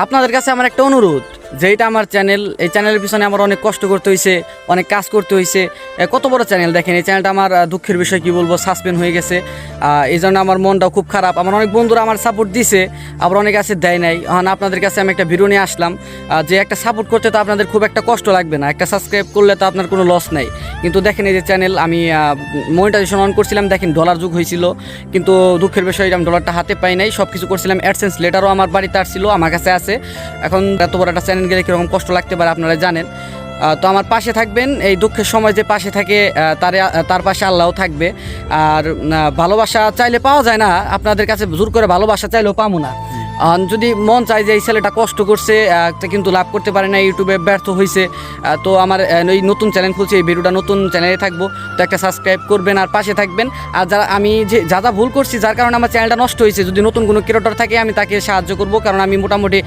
আপনাদের কাছে আমার একটা অনুরোধ, যে এটা আমার চ্যানেল, এই চ্যানেলের পিছনে আমার অনেক কষ্ট করতে হয়েছে, অনেক কাজ করতে হয়েছে। কত বড় চ্যানেল দেখেন, এই চ্যানেলটা আমার দুঃখের বিষয় কি বলবো, সাসপেন্ড হয়ে গেছে। এই জন্য আমার মনটাও খুব খারাপ। আমার অনেক বন্ধুরা আমার সাপোর্ট দিছে, আবার অনেক আছে দেয় নাই। এখন আপনাদের কাছে আমি একটা ভিডিও নিয়ে আসলাম, যে একটা সাপোর্ট করতে তো আপনাদের খুব একটা কষ্ট লাগবে না, একটা সাবস্ক্রাইব করলে তো আপনার কোনো লস নাই। কিন্তু দেখেন এই যে চ্যানেল, আমি মনিটাইজেশন অন করছিলাম, দেখেন ডলার যুগ হয়েছিল, কিন্তু দুঃখের বিষয় আমি ডলারটা হাতে পাই নাই। সব কিছু করছিলাম, অ্যাডসেন্স লেটারও আমার বাড়িতে আসছিল, আমার কাছে আছে। এখন এত বড় একটা চ্যানেল গেলে কীরকম কষ্ট লাগতে পারে আপনারা জানেন। তো আমার পাশে থাকবেন, এই দুঃখের সময় যে পাশে থাকে তার পাশে আল্লাহও থাকবে। আর ভালোবাসা চাইলে পাওয়া যায় না, আপনাদের কাছে জোর করে ভালোবাসা চাইলেও পাবো না। যদি মন চায় যে এই ছেলেটা কষ্ট করছে, কিন্তু লাভ করতে পারে না, ইউটিউবে ব্যর্থ হয়েছে, তো আমার এই নতুন চ্যানেল খুলছে, এই ভিডিওটা নতুন চ্যানেলে থাকবো, তো একটা সাবস্ক্রাইব করবেন আর পাশে থাকবেন। আর যারা আমি যে যা যা ভুল করছি, যার কারণে আমার চ্যানেলটা নষ্ট হয়েছে, যদি নতুন কোনো ক্রিয়েটর থাকে আমি তাকে সাহায্য করব, কারণ আমি মোটামুটি